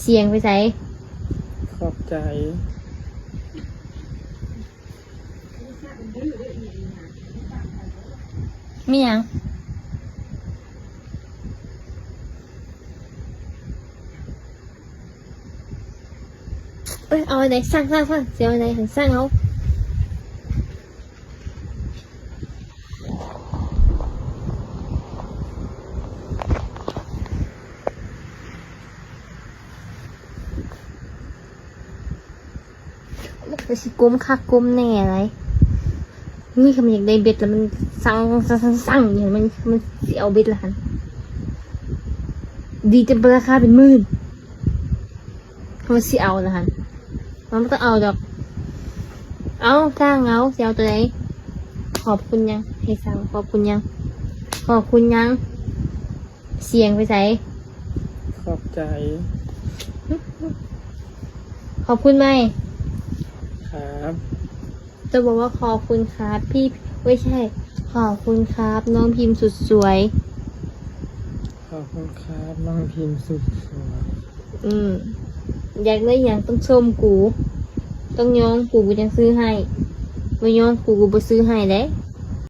เสียงไปใส่ขอบใจมีหยังเอาอะไรสร้างเสียอะไรหันสร้างเอามันสิก้มคักก้มแน่อะไรนี่คำอยากได้เบ็ดแล้วมันสั่งอย่างมันสิเอาเบ็ดละหันดีจะราคาเป็นหมื่นมันสิเอาละหันมันไม่ต้องเอาดอกเอาสร้างเอาเสียเอาตัวไหนขอบคุณยังให้สั่งขอบคุณยังเสียงไปใส่ขอบใจขอบคุณไหมครับจะบอกว่าขอบคุณครับพี่ไม่ใช่ขอบคุณครับน้องพิมพ์สุดสวยขอบคุณครับน้องพิมพ์สุดสวยอยากได้อย่างต้องชมกูต้องย้อนกูยังซื้อให้ไม่ย้อนกูบ่ซื้อให้เด้